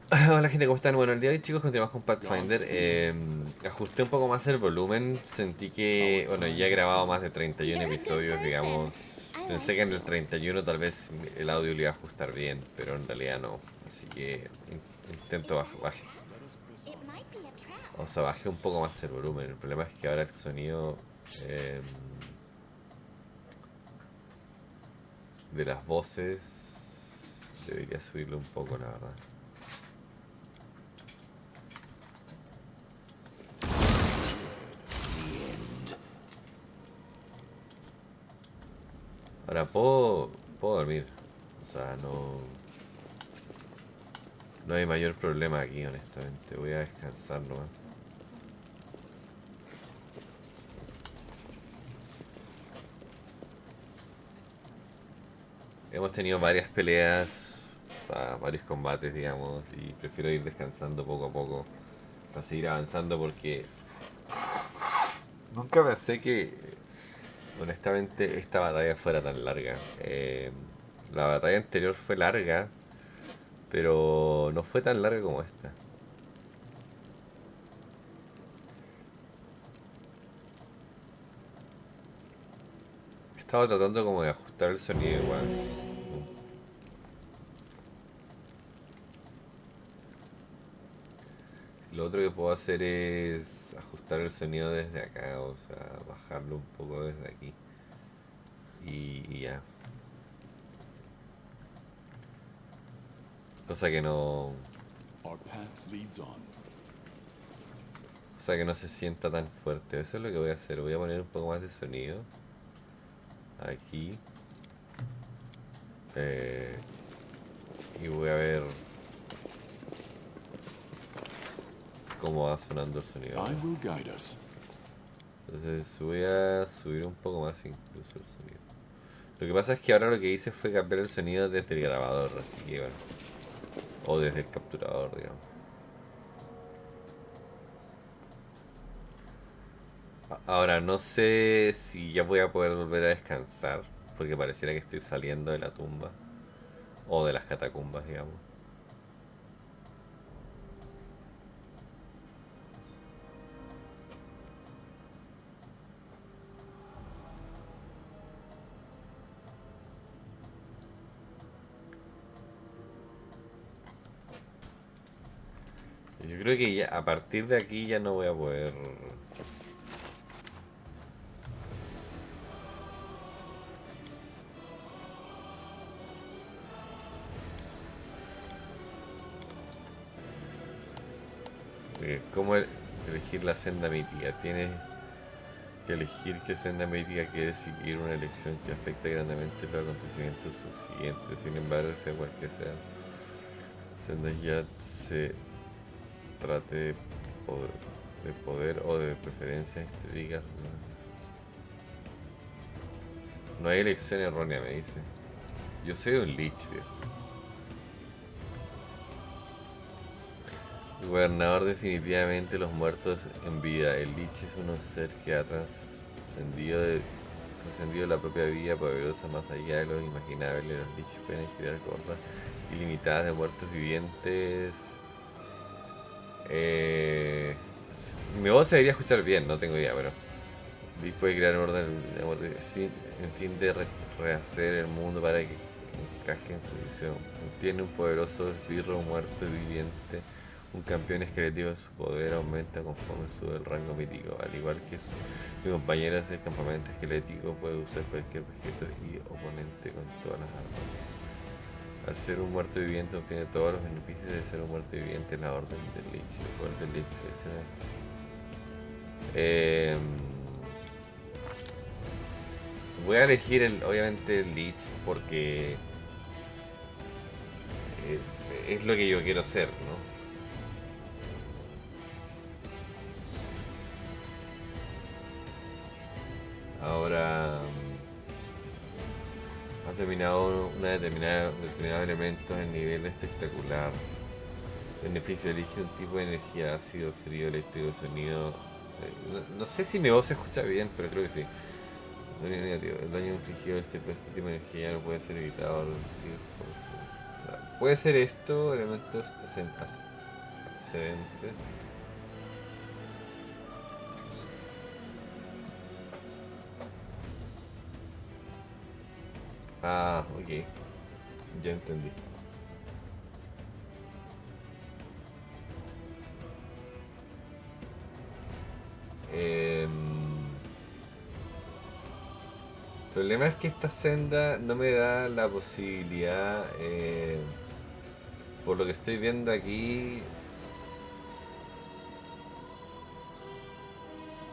Hola gente, ¿cómo están? Bueno, el día de hoy chicos continuamos con Pathfinder. Ajusté un poco más el volumen, sentí que, bueno, ya he grabado más de 31 episodios, digamos. Pensé que en el 31 tal vez el audio lo iba a ajustar bien, pero en realidad no. Así que intento bajar. O sea, bajé un poco más el volumen. El problema es que ahora el sonido eh, de las voces debería subirlo un poco, la verdad. Ahora puedo dormir. O sea, no hay mayor problema aquí, honestamente. Voy a descansar nomás. Hemos tenido varias peleas, o sea, varios combates, digamos, y prefiero ir descansando poco a poco para seguir avanzando porque nunca pensé que, honestamente, esta batalla fuera tan larga. La batalla anterior fue larga, pero no fue tan larga como esta. Estaba tratando como de ajustar el sonido igual. Lo otro que puedo hacer es ajustar el sonido desde acá, o sea, bajarlo un poco desde aquí. Y ya. Cosa que no. Cosa que no se sienta tan fuerte. Eso es lo que voy a hacer. Voy a poner un poco más de sonido. Aquí. Eh, y voy a ver cómo va sonando el sonido ahora. Entonces voy a subir un poco más incluso el sonido. Lo que pasa es que ahora lo que hice fue cambiar el sonido desde el grabador, así que bueno. O desde el capturador, digamos. Ahora no sé si ya voy a poder volver a descansar, porque pareciera que estoy saliendo de la tumba. O de las catacumbas, digamos. Yo creo que ya a partir de aquí ya no voy a poder. ¿Cómo elegir la senda mítica? Tienes que elegir qué senda mítica quieres seguir, una elección que afecta grandemente los acontecimientos subsiguientes. Sin embargo, sea cual que sea, senda ya se trate de poder o de preferencias estéticas. No hay elección errónea, me dice. Yo soy un lich, viejo. Gobernador definitivamente los muertos en vida. El Lich es un ser que ha trascendido la propia vida poderosa más allá de lo imaginable. Los Lich pueden girar cosas ilimitadas de muertos vivientes. Eh, Mi voz se debería escuchar bien, no tengo idea, pero Lich puede crear un orden de muerte en fin de rehacer el mundo para que encaje en su visión. Tiene un poderoso esbirro muerto viviente. Un campeón esquelético, su poder aumenta conforme sube el rango mítico. Al igual que sus compañeros, el campamento esquelético puede usar cualquier objeto y oponente con todas las armas. Al ser un muerto viviente obtiene todos los beneficios de ser un muerto viviente en la orden del Lich. El poder del Lich selecciona. Voy a elegir obviamente el Lich porque es lo que yo quiero ser, ¿no? Ahora has dominado determinados elementos en nivel espectacular. Beneficio, elige un tipo de energía: ácido, frío, eléctrico, sonido. No sé si mi voz se escucha bien, pero creo que sí. Daño negativo. El daño infligido este tipo de energía ya no puede ser evitado o reducido. Puede ser esto, elementos ascendentes. Ah, ok. Ya entendí. El problema es que esta senda no me da la posibilidad, por lo que estoy viendo aquí,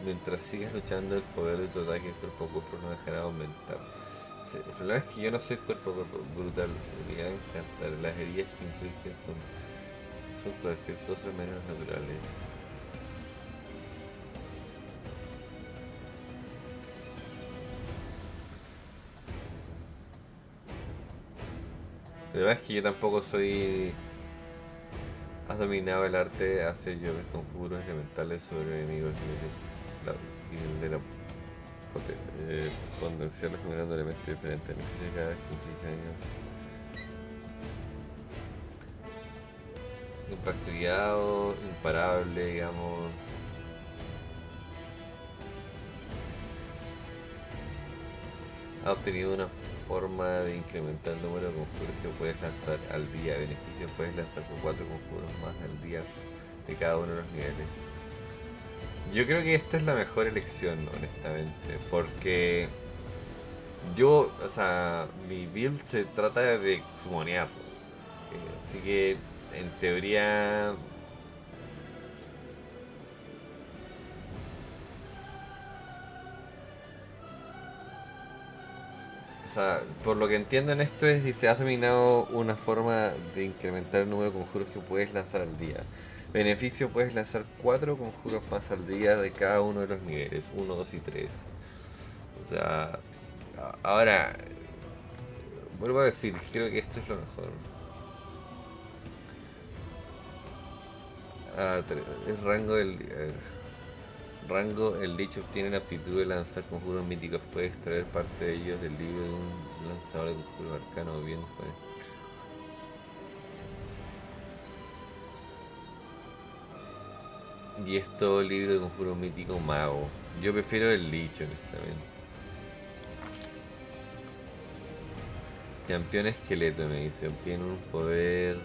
mientras sigas luchando el poder de tu ataque cuerpo a cuerpo no dejará de aumentar. Sí, el problema es que yo no soy cuerpo a cuerpo brutal, me va a encantar. Las heridas que infligen son cualquier cosa menos naturales. El problema es que yo tampoco soy... Has dominado el arte de hacer llaves conjuros elementales sobre enemigos y el de la potenciarlos generando elementos diferentes. Beneficia cada vez que inflige daño. Impacto guiado, imparable, digamos. Ha obtenido una forma de incrementar el número de conjuros que puedes lanzar al día. Beneficios: puedes lanzar con 4 conjuros más al día de cada uno de los niveles. Yo creo que esta es la mejor elección, honestamente, porque yo, o sea, mi build se trata de summonear, así que en teoría... O sea, por lo que entiendo en esto es, dice, has dominado una forma de incrementar el número de conjuros que puedes lanzar al día. Beneficio: puedes lanzar 4 conjuros más al día de cada uno de los niveles, 1, 2 y 3. O sea, ahora, vuelvo a decir, creo que esto es lo mejor. El rango del... rango, el Lich obtiene la aptitud de lanzar conjuros míticos. Puede extraer parte de ellos del libro de un lanzador de conjuros arcanos o bien pues. Y esto, libro de conjuros mítico mago. Yo prefiero el Lich, honestamente. Campeón esqueleto, me dice, obtiene un poder.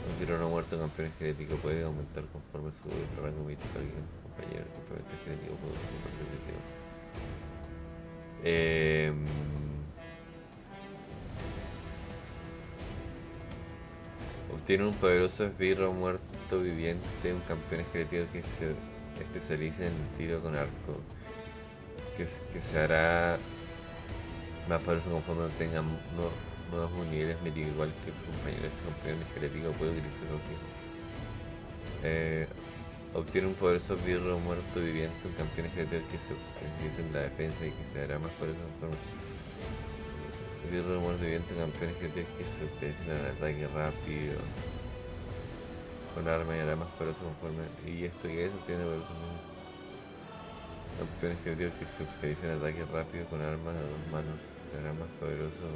Un tiro no muerto, campeón esquelético puede aumentar conforme sube el rango mítico de alguien, compañero. El complemento esquelético puede ser repetitivo. Obtiene un poderoso esbirro muerto viviente, un campeón esquelético que se especializa en el tiro con arco, que se hará más poderoso conforme tenga nuevos niveles míticos, igual que su compañero. Este campeón esquelético puede utilizarlo aquí. Obtiene un poderoso esbirro muerto viviente, un campeón esquelético que se especializa en la defensa y que se hará más poderoso conforme. Esbirro muerto viviente, un campeón esquelético que se especializa en el ataque rápido con arma y hará más poderoso conforme. Y esto que es, obtiene poderoso campeón esquelético que se especializa en ataque rápido con armas a 2 manos. Será más poderoso.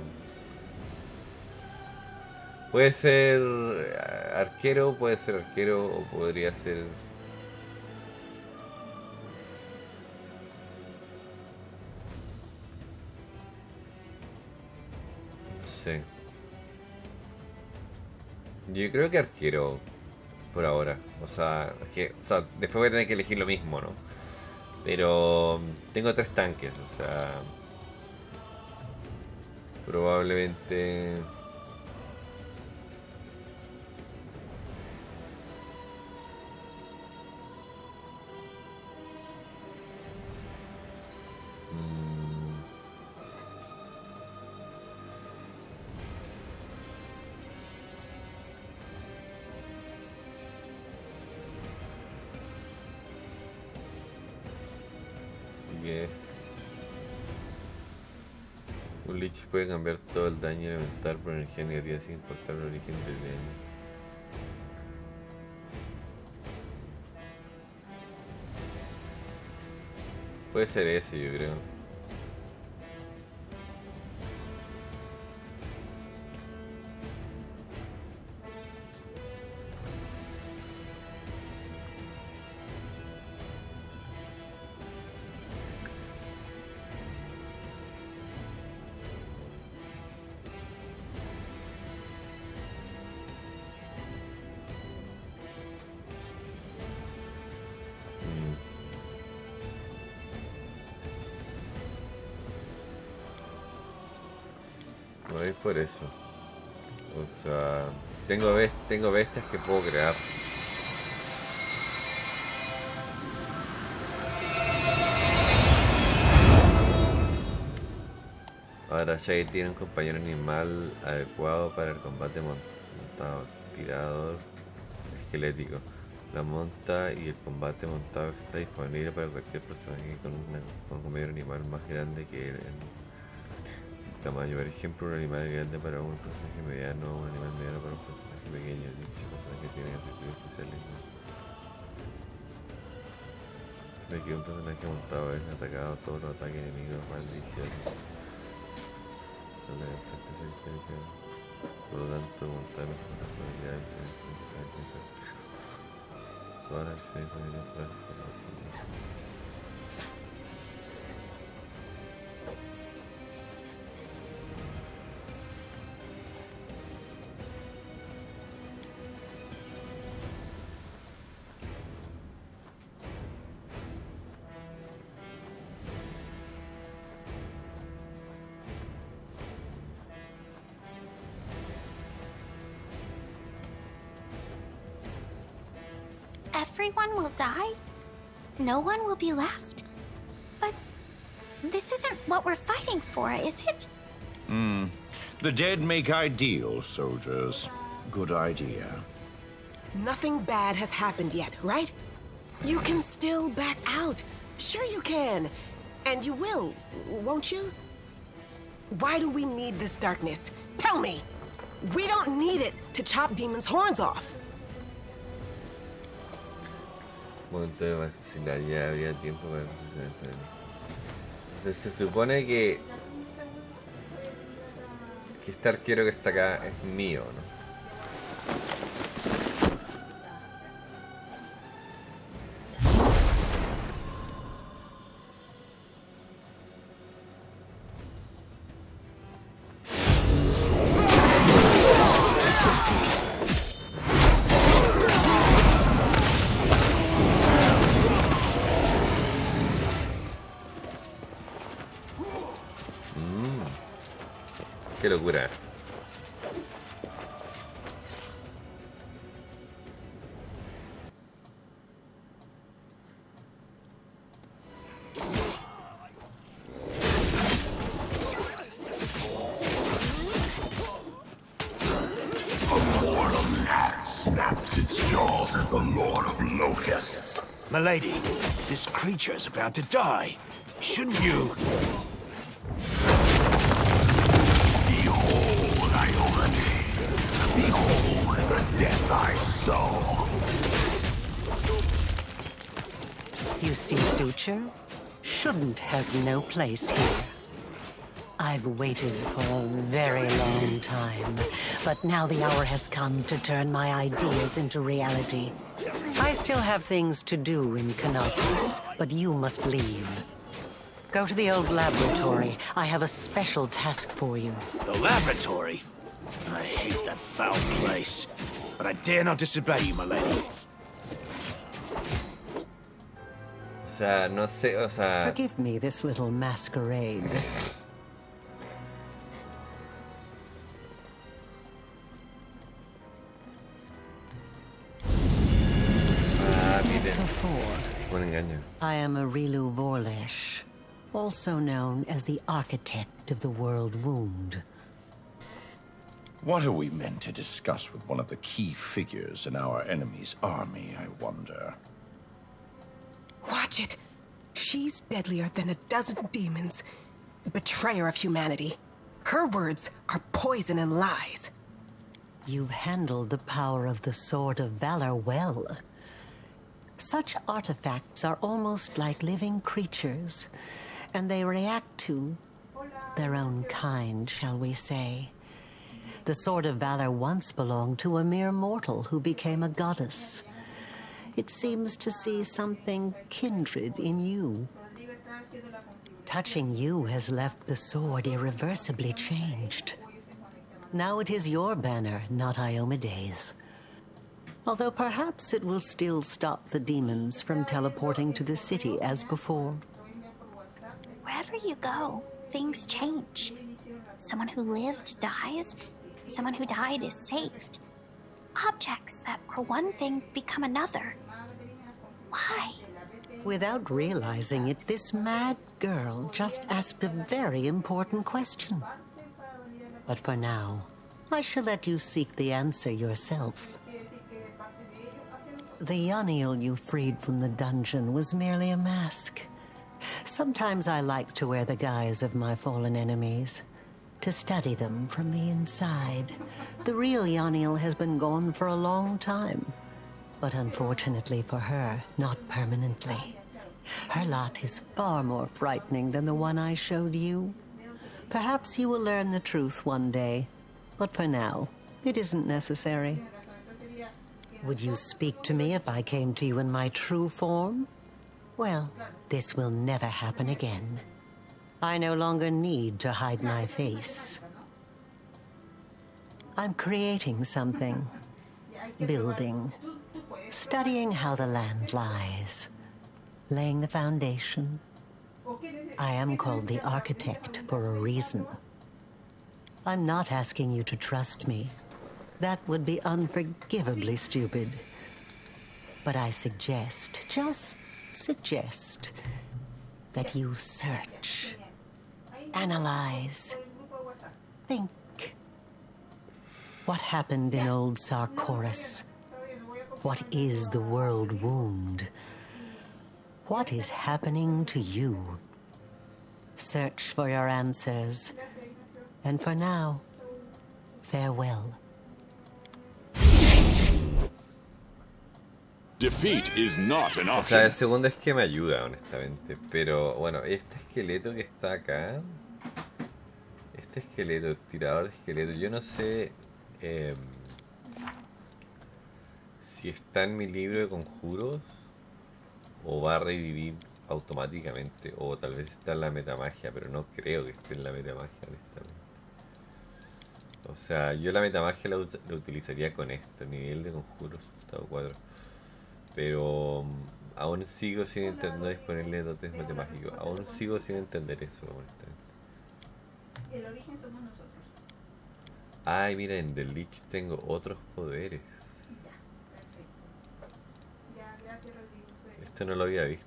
Puede ser arquero o podría ser... No sé. Yo creo que arquero por ahora. O sea, después voy a tener que elegir lo mismo, ¿no? Pero tengo 3 tanques, o sea... Probablemente... que un Lich puede cambiar todo el daño elemental por energía negativa sin importar el origen del daño. Puede ser ese, yo creo. es por eso. O sea, tengo bestias que puedo crear. Ahora Shade tiene un compañero animal adecuado para el combate montado, tirador esquelético. La monta y el combate montado está disponible para cualquier personaje con un compañero animal más grande que él en tamaño. Por ejemplo, un animal grande para un personaje mediano o un animal mediano para un personaje pequeño. Dicho personaje tiene atributos especiales. De que un personaje montado es atacado, todos los ataques enemigos van dirigidos. Por lo tanto, montar las habilidades todas las acciones para Everyone will die? No one will be left? But this isn't what we're fighting for, is it? The dead make ideal soldiers. Good idea. Nothing bad has happened yet, right? You can still back out. Sure you can. And you will, won't you? Why do we need this darkness? Tell me! We don't need it to chop demons' horns off. Momento de vacilaría, habría tiempo para entonces, se supone que este arquero que está acá es mío, ¿no? Qué locura. Snaps its jaws at the Lord of Locusts. Milady, this creature is about to die. Shouldn't you? Behold, Iomade. Behold the death I sow. You see, Suture? Shouldn't has no place here. I've waited for a very long time, but now the hour has come to turn my ideas into reality. I still have things to do in Canopus, but you must leave. Go to the old laboratory. I have a special task for you. The laboratory? I hate that foul place. But I dare not disobey you, milady. O sea, no sé, o sea... Forgive me this little masquerade. Un engaño. I am a Rilu Vorlesh, also known as the architect of the world wound. What are we meant to discuss with one of the key figures in our enemy's army, I wonder? Watch it. She's deadlier than a dozen demons. The betrayer of humanity. Her words are poison and lies. You've handled the power of the Sword of Valor well. Such artifacts are almost like living creatures, and they react to their own kind, shall we say. The Sword of Valor once belonged to a mere mortal who became a goddess. It seems to see something kindred in you. Touching you has left the sword irreversibly changed. Now it is your banner, not Iomede's. Although perhaps it will still stop the demons from teleporting to the city as before. Wherever you go, things change. Someone who lived dies. Someone who died is saved. Objects that were one thing become another. Why? Without realizing it, this mad girl just asked a very important question. But for now, I shall let you seek the answer yourself. The Yoniel you freed from the dungeon was merely a mask. Sometimes I like to wear the guise of my fallen enemies, to study them from the inside. The real Yoniel has been gone for a long time, but unfortunately for her, not permanently. Her lot is far more frightening than the one I showed you. Perhaps you will learn the truth one day, but for now, it isn't necessary. Would you speak to me if I came to you in my true form? Well, this will never happen again. I no longer need to hide my face. I'm creating something, building, studying how the land lies, laying the foundation. I am called the architect for a reason. I'm not asking you to trust me. That would be unforgivably stupid. But I suggest, just suggest, that you search, analyze, think. What happened in old Sarkoris? What is the world wound? What is happening to you? Search for your answers. And for now, farewell. Defeat is not an O sea, el option. segundo es que me ayuda, honestamente. Pero bueno, este esqueleto que está acá. Este esqueleto, el tirador de esqueleto, yo no sé si está en mi libro de conjuros o va a revivir automáticamente, o tal vez está en la metamagia, pero no creo que esté en la metamagia, honestamente. O sea, yo la metamagia la utilizaría con esto, nivel de conjuros, estado 4. Pero aún sigo sin entender, no disponible de dotes matemáticos. Aún sigo sin entender eso, honestamente. El origen somos nosotros. Ay, mira, en The Lich tengo otros poderes. Ya, perfecto. Ya, gracias, Rodrigo. Esto no lo había visto.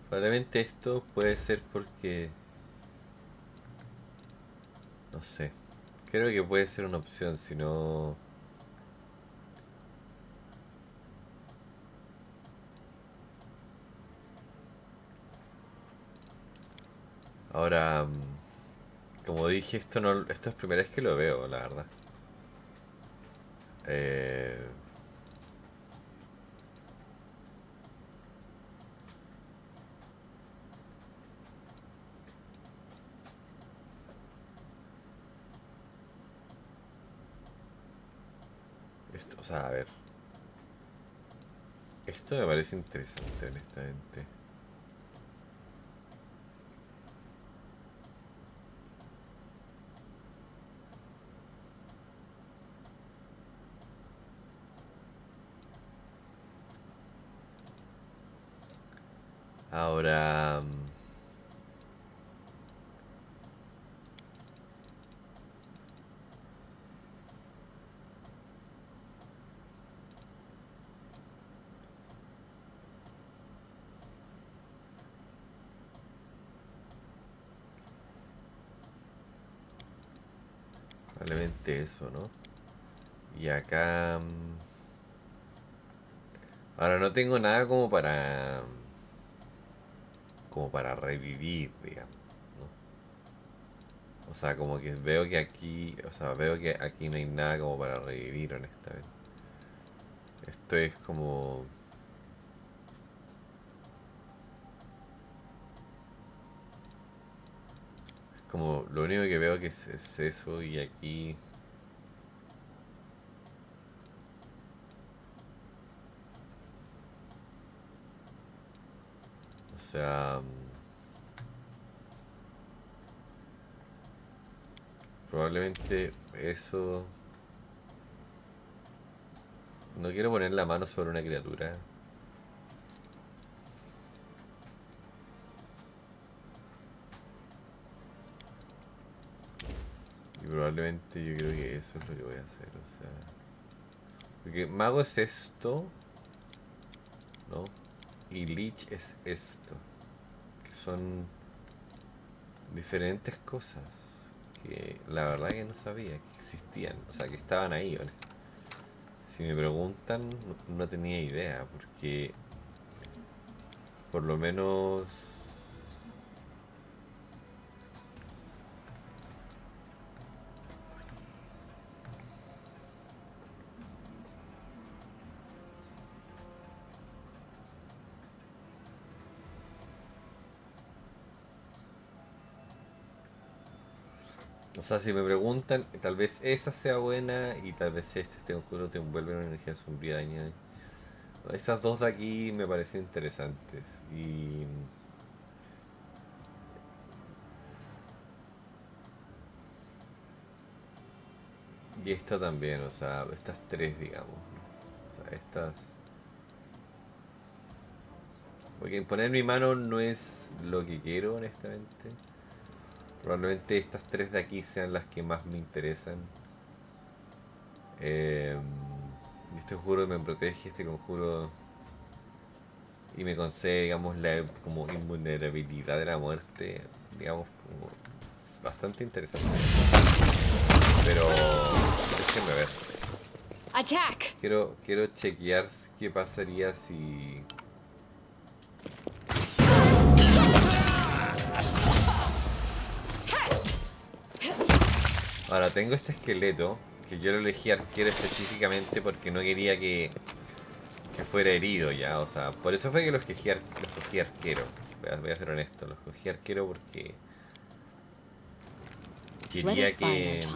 Probablemente esto puede ser porque... No sé. Creo que puede ser una opción, si no... Ahora, como dije, esto es primera vez que lo veo, la verdad. O sea, a ver. Esto me parece interesante, honestamente. Ahora... probablemente eso, ¿no? Y acá... Ahora no tengo nada como para... Como para revivir, digamos, ¿no? O sea, como que veo que aquí... O sea, veo que aquí no hay nada como para revivir, honestamente. Esto es como... Como lo único que veo que es eso, y aquí sea, probablemente eso. No quiero poner la mano sobre una criatura. Y probablemente yo creo que eso es lo que voy a hacer, o sea. Porque mago es esto, ¿no? Y lich es esto. Que son diferentes cosas que la verdad que no sabía que existían, o sea, que estaban ahí, ¿vale? Si me preguntan, no tenía idea, porque por lo menos si me preguntan, tal vez esa sea buena y tal vez este conjuro te envuelve en una energía sombría dañada. Estas dos de aquí me parecen interesantes y esta también, o sea, estas tres, digamos, ¿no? O sea, estas. Porque poner mi mano no es lo que quiero, honestamente. Probablemente estas tres de aquí sean las que más me interesan. Este conjuro me protege, este conjuro y me concede, digamos, la como invulnerabilidad de la muerte, digamos, como bastante interesante. Pero déjenme ver. Attack. Quiero chequear qué pasaría si. Ahora tengo este esqueleto que yo lo elegí arquero específicamente porque no quería que fuera herido ya, o sea, por eso fue que los cogí arquero. Voy a ser honesto, los cogí arquero porque quería que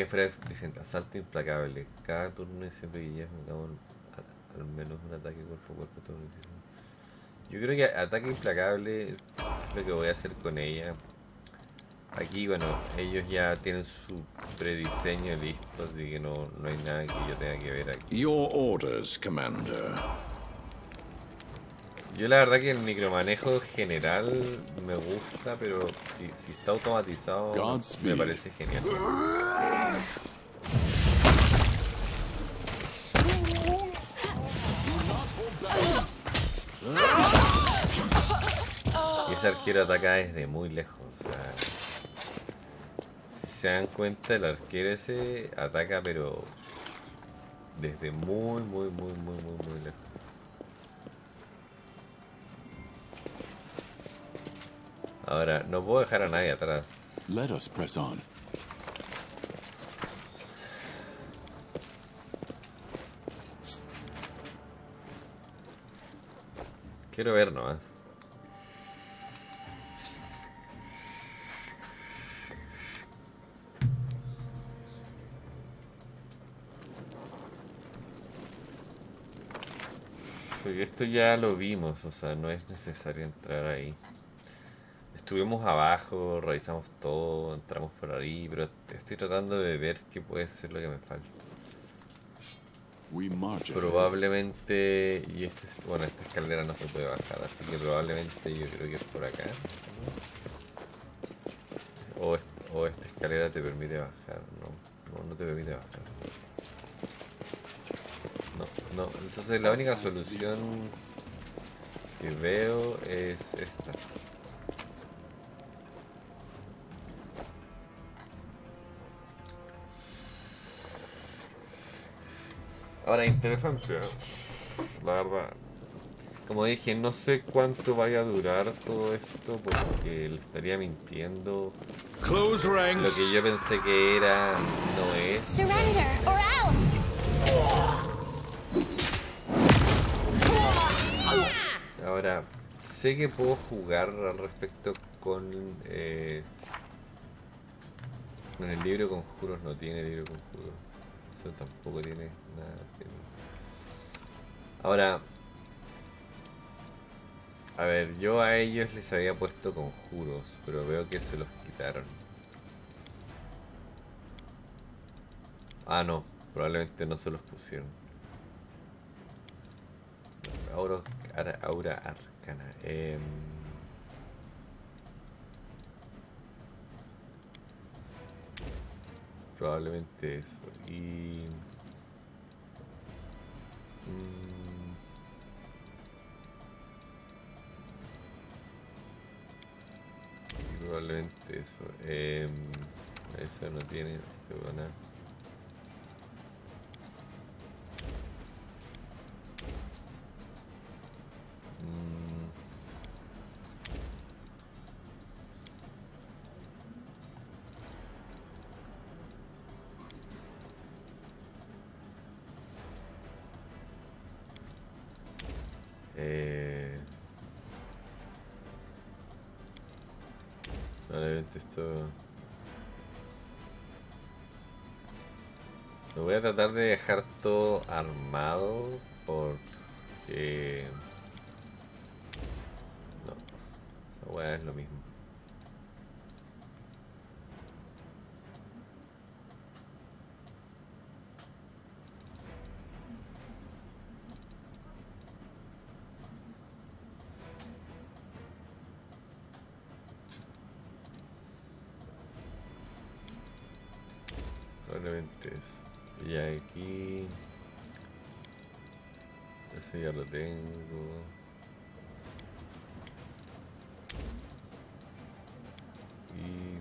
fuera decente. Asalto implacable. Cada turno siempre que llegas al menos un ataque cuerpo a cuerpo. Yo creo que ataque implacable es lo que voy a hacer con ella. Aquí, bueno, ellos ya tienen su prediseño listo, así que no hay nada que yo tenga que ver aquí. Your orders, Commander. Yo la verdad que el micromanejo general me gusta, pero si está automatizado me parece genial. Y ese arquero ataca desde muy lejos, o sea, si se dan cuenta, el arquero ese ataca pero desde muy lejos. Ahora, no puedo dejar a nadie atrás. Let us press on. Quiero ver nomás. Porque esto ya lo vimos, o sea, no es necesario entrar ahí. Estuvimos abajo, revisamos todo, entramos por ahí, pero estoy tratando de ver qué puede ser lo que me falta. Probablemente, y bueno, esta escalera no se puede bajar, así que probablemente yo creo que es por acá, ¿no? O esta escalera te permite bajar, no te permite bajar. No, entonces la única solución que veo es esta. Ahora, interesante, la verdad. Como dije, no sé cuánto vaya a durar todo esto porque le estaría mintiendo. Close ranks. Lo que yo pensé que era, no es. Surrender, or else! Ahora, sé que puedo jugar al respecto con el libro de conjuros. No tiene libro de conjuros. Eso tampoco tiene nada. Ahora, A ver, yo a ellos les había puesto conjuros, pero veo que se los quitaron. Ah, no, probablemente no se los pusieron. Aura arcana. Probablemente eso. Y... probablemente eso. Eso no tiene. Buena. Probablemente esto... Me voy a tratar de dejar todo armado porque... No, la weá es lo mismo. Probablemente eso. Y aquí... Ese ya lo tengo. Y...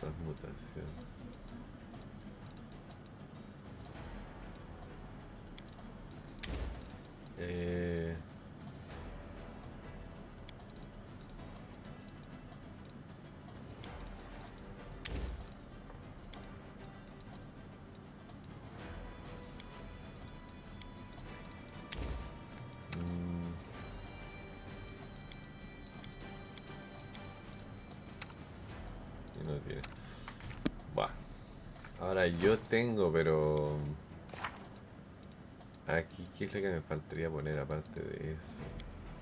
transmutación. No tiene. Buah. Ahora yo tengo, pero... Aquí, ¿qué es lo que me faltaría poner aparte de eso?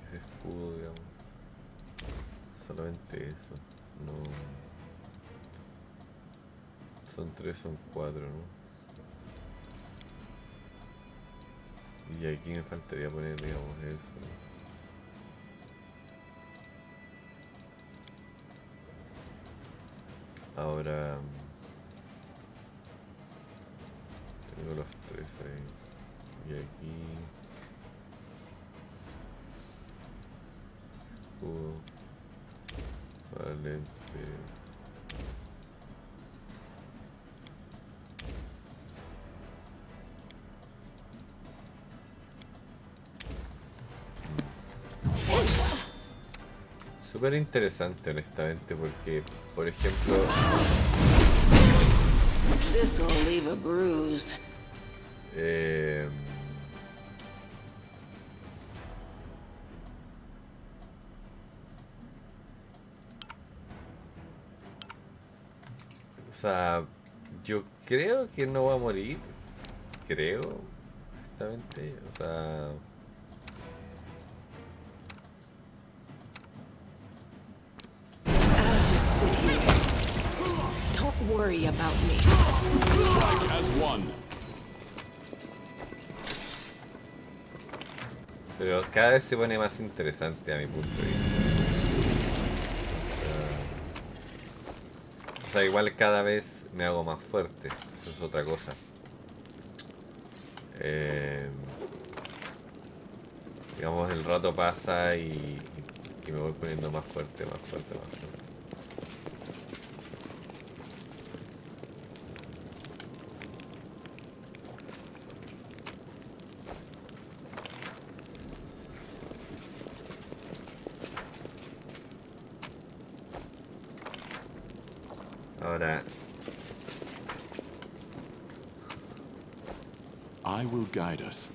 Ese escudo, digamos. Solamente eso. No... Son 3, son 4, ¿no? Y aquí me faltaría poner, digamos, eso. Ahora tengo los 3 ahí. Y aquí escudo, valente. Súper interesante, honestamente, porque, por ejemplo... This'll leave a bruise. O sea, yo creo que no va a morir. Creo, honestamente. O sea... Don't worry about me. Strike as one. Pero cada vez se pone más interesante a mi punto de vista. O sea, igual cada vez me hago más fuerte. Eso es otra cosa. Digamos, el rato pasa y me voy poniendo más fuerte, más fuerte, más fuerte. Ahora... I will guide us.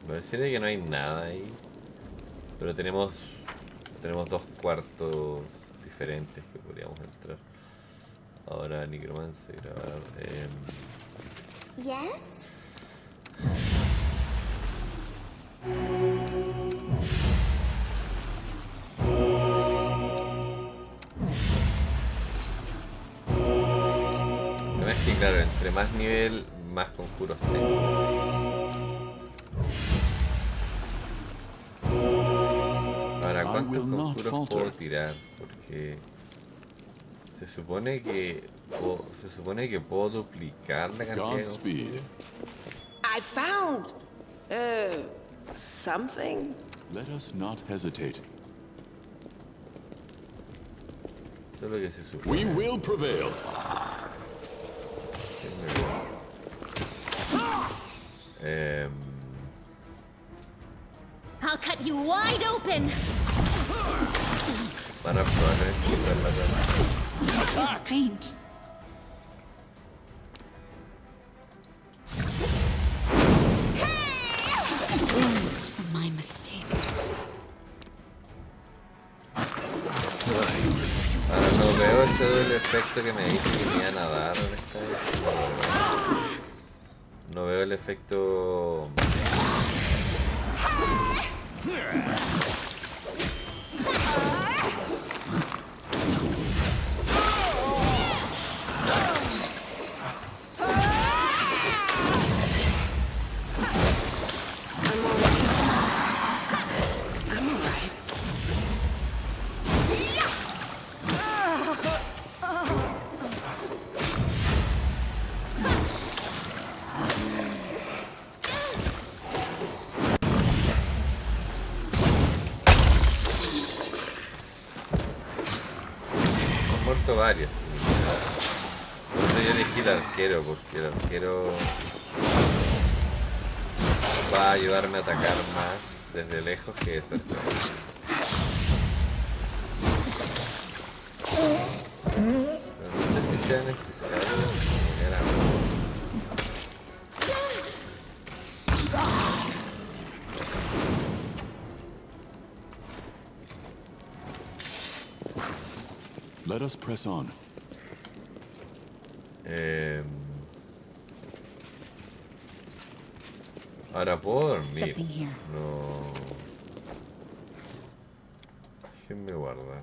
Pareciera que no hay nada ahí. Pero tenemos 2 cuartos diferentes que podríamos entrar. Ahora necromancer, grabar. Yes? No es que claro, entre más nivel, más conjuros tengo. Ahora, ¿cuántos conjuros puedo tirar? Porque se supone que puedo duplicar la cantidad de conjuros. I found something. Let us not hesitate. Eso es lo que se supone. We will prevail. I'll cut you wide open. Van a probablemente quitar la gana. Faint. My mistake. Ahora no veo todo el efecto que me dice que me iban a dar en esta vez. No veo el efecto. Muerto varios. Entonces yo elegí el arquero porque el arquero va a ayudarme a atacar más desde lejos que de cerca. Pero no sé si sea necesario poner a... Let us press on. Ahora puedo dormir. Something here. No. Déjenme guardar.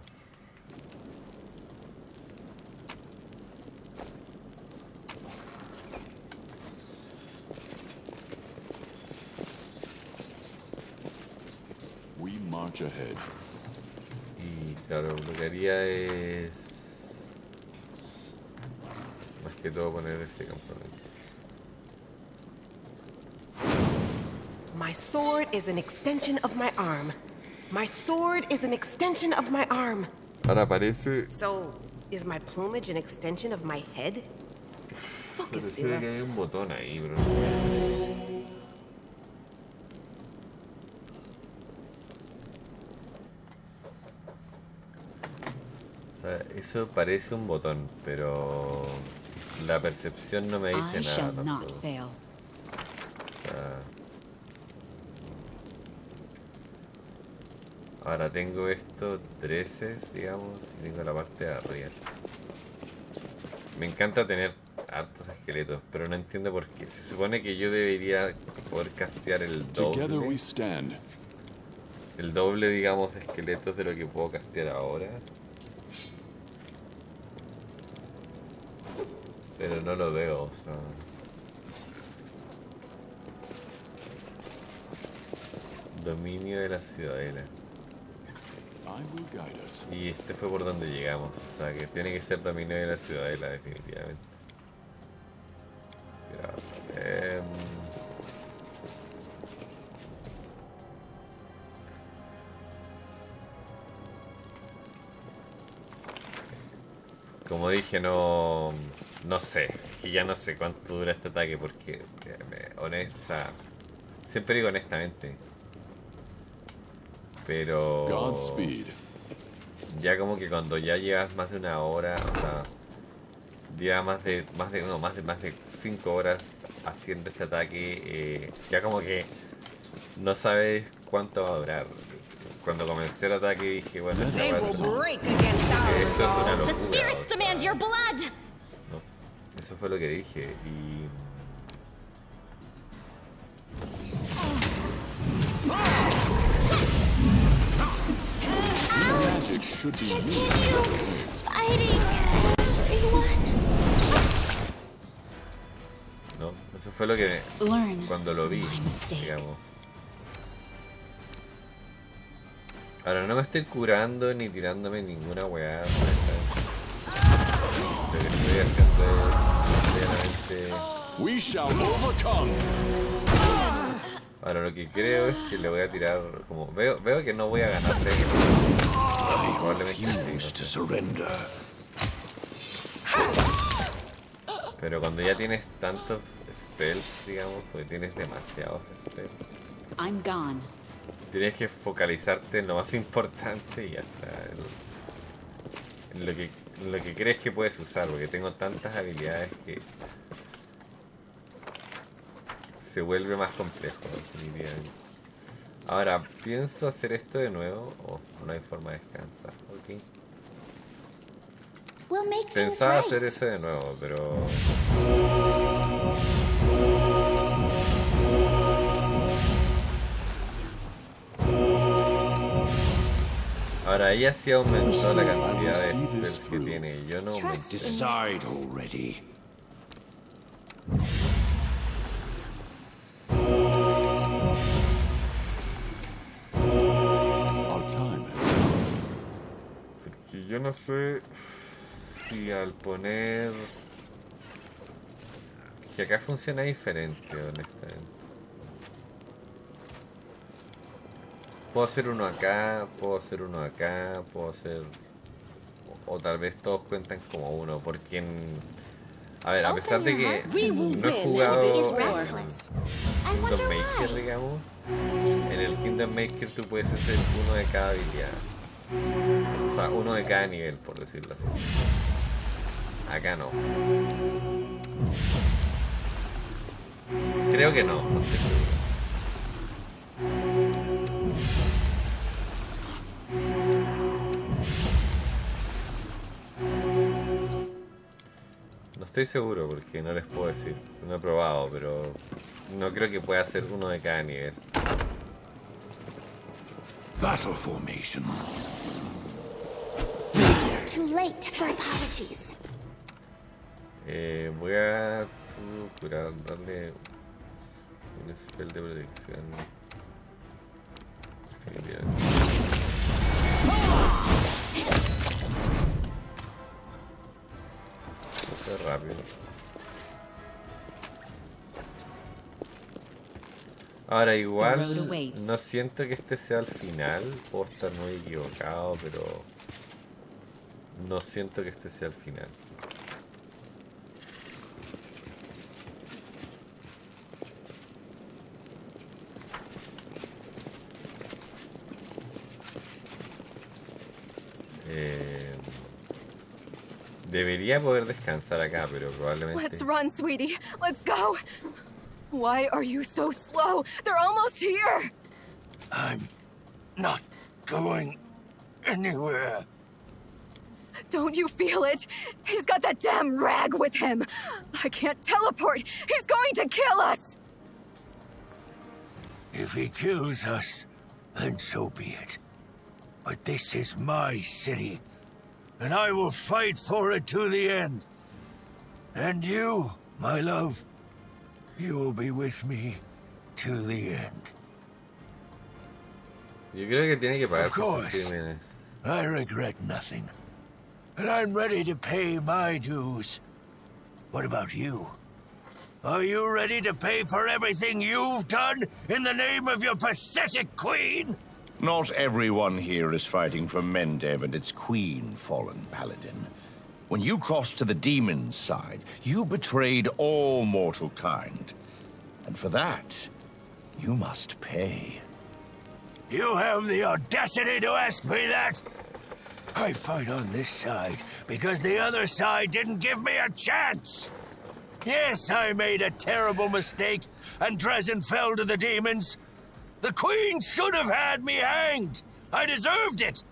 We march ahead. Y claro, lo que haría es más que todo poner este campamento. My sword is an extension of my arm. My sword is an extension of my arm. Ahora parece So, is my plumage an extension of my head? Focus, que Sila. hay un botón ahí, bro. O sea, eso parece un botón, pero la percepción no me dice I nada shall not tampoco. fail. O sea, ahora tengo estos 13, digamos, y tengo la parte de arriba. Me encanta tener hartos esqueletos, pero no entiendo por qué. Se supone que yo debería poder castear el Together we doble. stand. El doble, digamos, de esqueletos de lo que puedo castear ahora. Pero no lo veo, o sea... Dominio de la ciudadela. I will guide us. Y este fue por donde llegamos, o sea que tiene que ser dominio de la ciudadela definitivamente. Ya, como dije, no sé, que ya no sé cuánto dura este ataque porque, siempre digo honestamente, pero Godspeed. ya como que cuando ya llevas más de una hora, o sea, lleva más de 5 horas haciendo este ataque, ya como que no sabes cuánto va a durar. Cuando comencé el ataque dije, bueno, They will esto break against our es una resolve. The locura. spirits demand your blood! eso fue lo que dije. Y Magic should be Continue fighting, everyone. no, eso fue lo que Learn cuando lo vi, my mistake. digamos. Ahora no me estoy curando ni tirándome ninguna weá. Lo que estoy haciendo es simplemente... We shall overcome. Ahora lo que creo es que le voy a tirar como... Veo que no voy a ganar de probablemente sí, no sé. Surrender. Pero cuando ya tienes tantos spells, digamos, porque tienes demasiados spells, I'm gone. tienes que focalizarte en lo más importante y ya está. En lo que crees que puedes usar, porque tengo tantas habilidades que se vuelve más complejo, definitivamente. Ahora, pienso hacer esto de nuevo. Oh, no hay forma de descansar. Ok. We'll make things Pensaba right. hacer eso de nuevo, pero... Ahora, ella sí aumentó la cantidad de spells que tiene y yo no aumenté. Decide already. Our time has come. Porque yo no sé si al poner... Que acá funciona diferente, honestamente. Puedo hacer uno acá, puedo hacer uno acá, puedo hacer... O tal vez todos cuentan como uno, porque en... A ver, a pesar de que no he jugado He's en restless. I Kingdom wonder Maker, why. digamos, en el Kingdom Maker tú puedes hacer uno de cada habilidad. O sea, uno de cada nivel, por decirlo así. Acá no. Creo que no, no estoy seguro. No estoy seguro porque no les puedo decir. No he probado, pero no creo que pueda hacer uno de cada nivel. Battle formation. Too late for apologies. Voy a curar, darle un spell de protección. Esto es rápido. Ahora igual no siento que este sea el final. Puedo estar muy equivocado, pero no siento que este sea el final. Debería poder descansar acá, pero probablemente... Let's run, sweetie. Let's go. Why are you so slow? They're almost here. I'm not going anywhere. Don't you feel it? He's got that damn rag with him. I can't teleport. He's going to kill us. If he kills us, then so be it. But this is my city, and I will fight for it to the end. And you, my love, you will be with me to the end. Yo creo que tiene que pagar Of por sus course. crímenes. I regret nothing. And I'm ready to pay my dues. What about you? Are you ready to pay for everything you've done in the name of your pathetic queen? Not everyone here is fighting for Mendev and its queen, fallen paladin. When you crossed to the demon's side, you betrayed all mortal kind. And for that, you must pay. You have the audacity to ask me that? I fight on this side because the other side didn't give me a chance. Yes, I made a terrible mistake, and Dresden fell to the demons. The Queen should have had me hanged. I deserved it.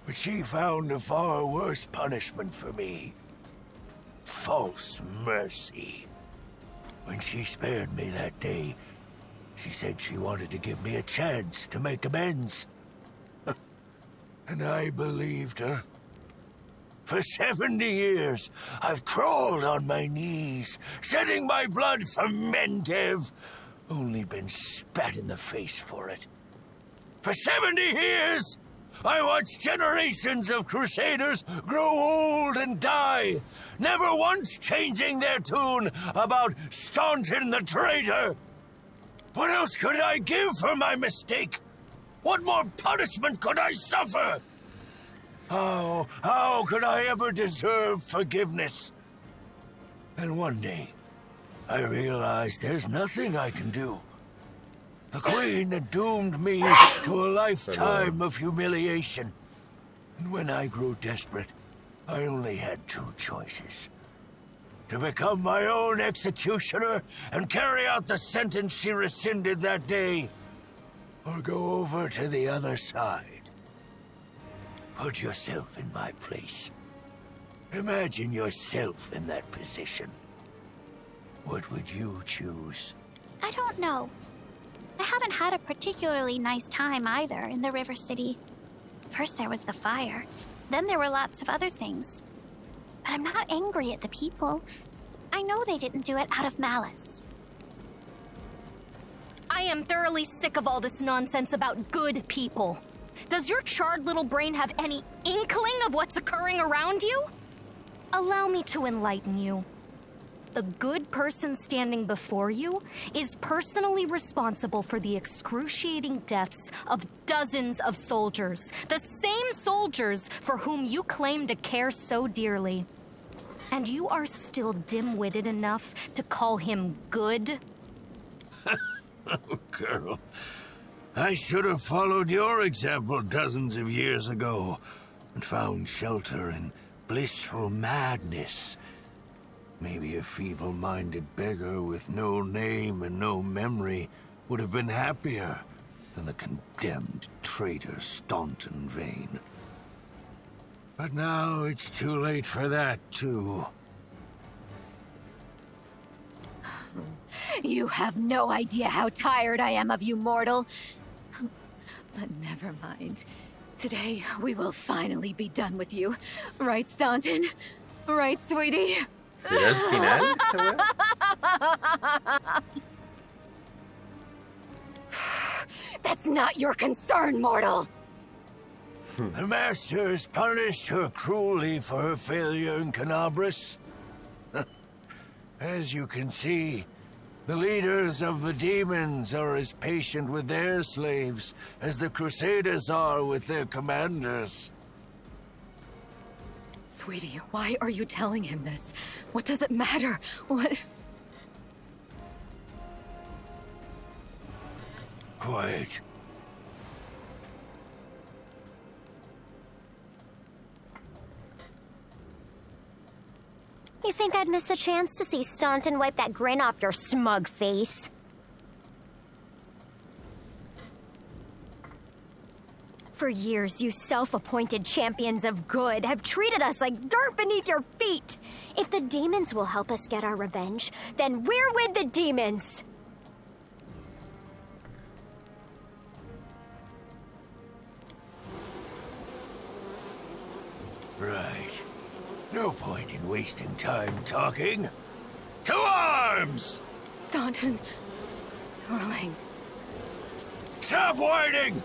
But she found a far worse punishment for me. false mercy. When she spared me that day, she said she wanted to give me a chance to make amends. And I believed her. For 70 years, I've crawled on my knees, shedding my blood for Mendev, only been spat in the face for it. For 70 years, I watched generations of Crusaders grow old and die, never once changing their tune about Staunton the traitor. What else could I give for my mistake? What more punishment could I suffer? How could I ever deserve forgiveness? And one day, I realized there's nothing I can do. The Queen had doomed me to a lifetime of humiliation. And when I grew desperate, I only had two choices. To become my own executioner and carry out the sentence she rescinded that day, or go over to the other side. Put yourself in my place. Imagine yourself in that position. What would you choose? I don't know. I haven't had a particularly nice time either in the River City. First there was the fire, then there were lots of other things. But I'm not angry at the people. I know they didn't do it out of malice. I am thoroughly sick of all this nonsense about good people. Does your charred little brain have any inkling of what's occurring around you? Allow me to enlighten you. The good person standing before you is personally responsible for the excruciating deaths of dozens of soldiers, the same soldiers for whom you claim to care so dearly. And you are still dim-witted enough to call him good? Oh, girl. I should have followed your example dozens of years ago and found shelter in blissful madness. Maybe a feeble-minded beggar with no name and no memory would have been happier than the condemned traitor Staunton Vane. But now it's too late for that, too. You have no idea how tired I am of you, mortal. But never mind. Today, we will finally be done with you. Right, Staunton? Right, sweetie? ¿Será el final esta weá? That's not your concern, mortal. The Masters punished her cruelly for her failure in Canabras. As you can see, the leaders of the demons are as patient with their slaves as the Crusaders are with their commanders. Sweetie, why are you telling him this? What does it matter? What? Quiet. You think I'd miss the chance to see Staunton wipe that grin off your smug face? For years, you self-appointed champions of good have treated us like dirt beneath your feet. If the demons will help us get our revenge, then we're with the demons. Right. No point in wasting time talking. To arms! Staunton, darling. Stop whining!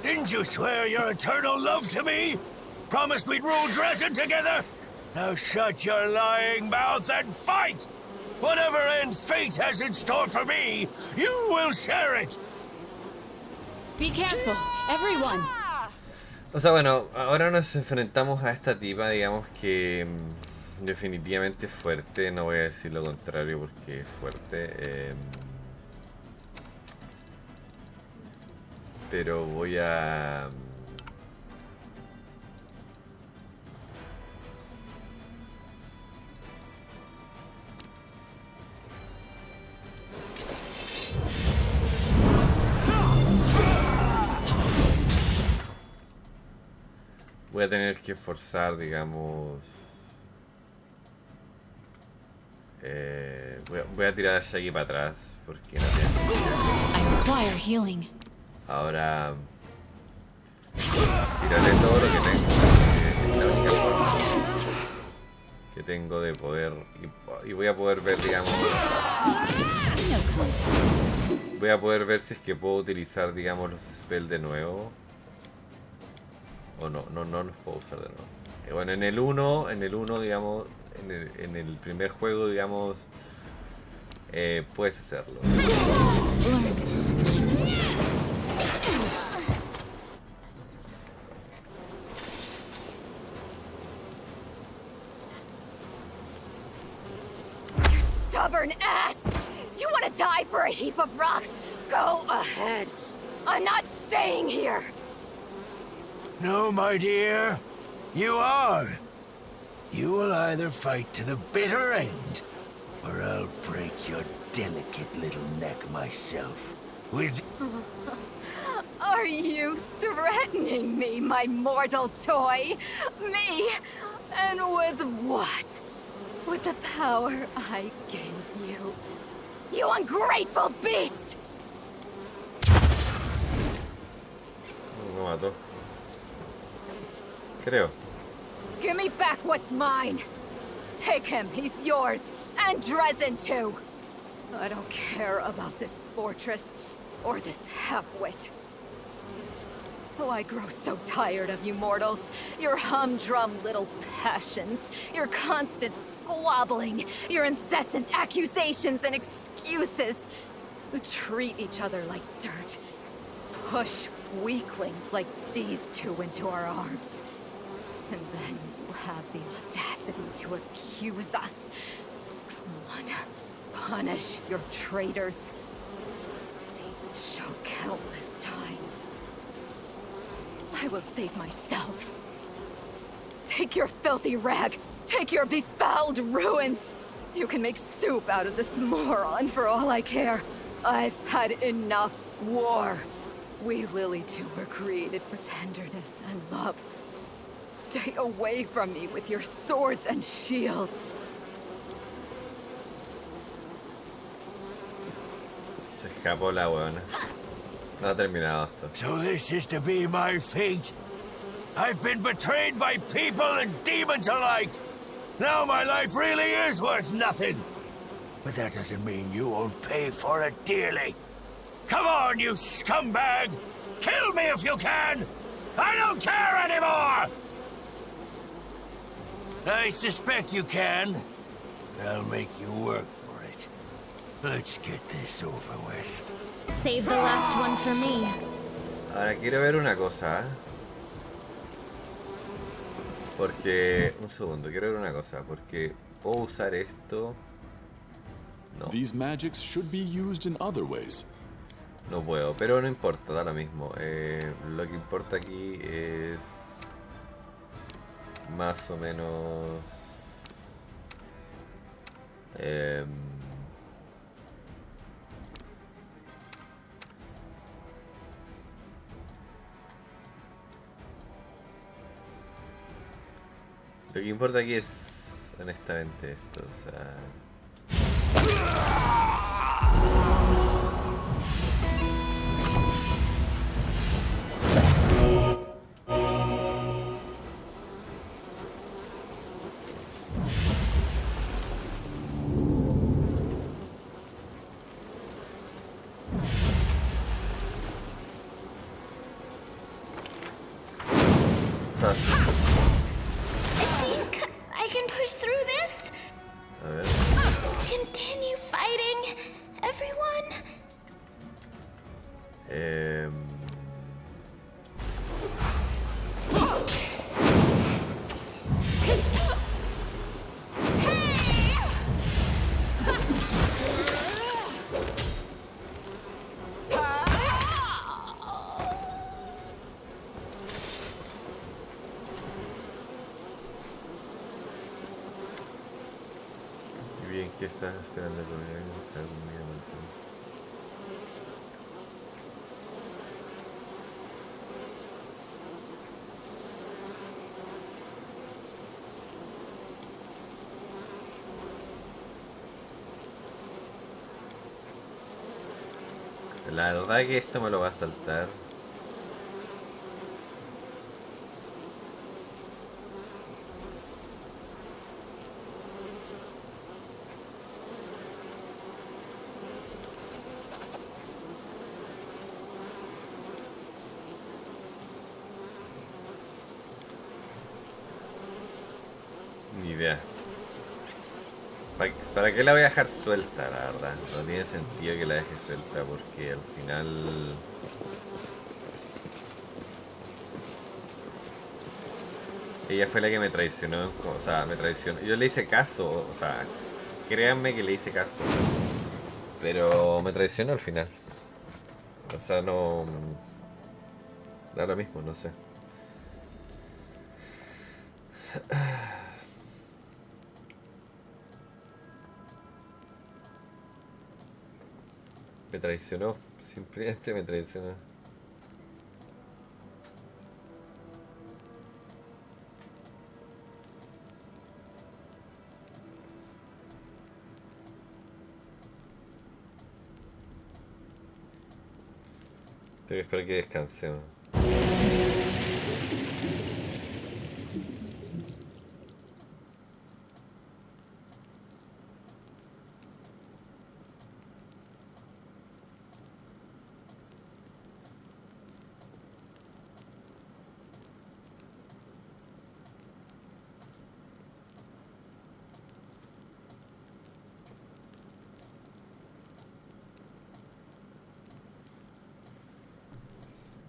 Didn't you swear your eternal love to me? Promised we'd rule Dresden together? Now shut your lying mouth and fight! Whatever end fate has in store for me, you will share it! Be careful, everyone. O sea, bueno, ahora nos enfrentamos a esta tipa, digamos que definitivamente es fuerte, no voy a decir lo contrario porque es fuerte. Pero voy a... Voy a tener que forzar, digamos... Voy a tirar a Shaggy para atrás porque no tiene sentido. I require healing. Ahora tiraré todo lo que tengo, porque es la única forma que tengo de poder y voy a poder ver, digamos, voy a poder ver si es que puedo utilizar, digamos, los spells de nuevo o no los puedo usar de nuevo. Bueno, en el 1, digamos, en el primer juego, digamos, puedes hacerlo. Stubborn ass! You want to die for a heap of rocks? Go ahead. I'm not staying here. No, my dear. You are. You will either fight to the bitter end, or I'll break your delicate little neck myself. With... Are you threatening me, my mortal toy? Me? And with what? With the power I gave you. You ungrateful beast! Me mató. Creo. Give me back what's mine. Take him, he's yours. And Dresden too. I don't care about this fortress or this half-wit. Oh, I grow so tired of you mortals. Your humdrum little passions. Your constant squabbling. Your incessant accusations and excuses. You treat each other like dirt. Push weaklings like these two into our arms. And then you have the audacity to accuse us. Come on, punish your traitors. See the show countless times. I will save myself. Take your filthy rag. Take your befouled ruins. You can make soup out of this moron for all I care. I've had enough war. We Lily two were created for tenderness and love. Stay away from me with your swords and shields. Se escapó la buena. No ha terminado esto. So this is to be my fate. I've been betrayed by people and demons alike. Now my life really is worth nothing. But that doesn't mean you won't pay for it dearly. Come on, you scumbag! Kill me if you can! I don't care anymore! I suspect you can. I'll make you work for it. Let's get this over with. Save the last one for me. Ahora quiero ver una cosa, ¿eh? Porque... Un segundo, quiero ver una cosa. Porque puedo usar esto... No. These magics should be used in other ways. No puedo, pero no importa, da lo mismo. Lo que importa aquí es... Más o menos... Lo que importa aquí es honestamente esto, o sea... ¿Qué estás esperando con él? La verdad que esto me lo va a saltar. Ni idea. ¿Para qué la voy a dejar suelta, la verdad? No tiene sentido que la deje suelta porque al final... Ella fue la que me traicionó, o sea, me traicionó. Yo le hice caso, o sea, créanme que le hice caso. Pero me traicionó al final. O sea, no... Da lo mismo, no sé. Me traicionó, simplemente me traicionó. Tengo que esperar que descansemos.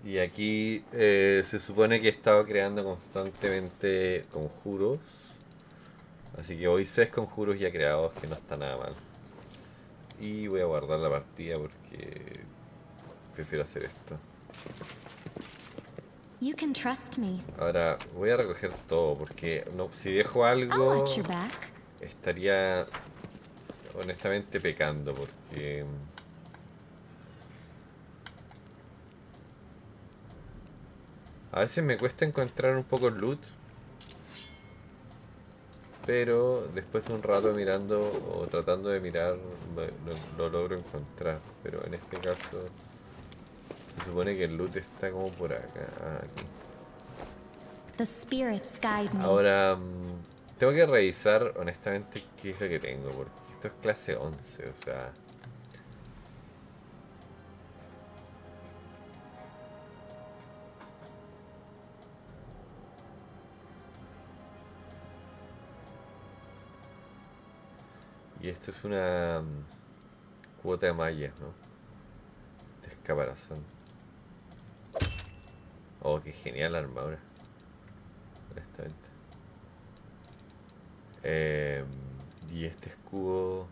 Y aquí se supone que he estado creando constantemente conjuros. Así que hoy 6 conjuros ya creados, que no está nada mal. Y voy a guardar la partida porque prefiero hacer esto. You can trust me. Ahora voy a recoger todo porque no, si dejo algo estaría honestamente pecando porque... A veces me cuesta encontrar un poco loot, pero después de un rato mirando o tratando de mirar lo logro encontrar. Pero en este caso se supone que el loot está como por acá, aquí. The spirits guide me. Ahora tengo que revisar honestamente qué es lo que tengo, porque esto es clase 11, o sea... Y esto es una cuota de mallas, ¿no? Este es caparazón. Oh, qué genial la armadura. Honestamente. Y este escudo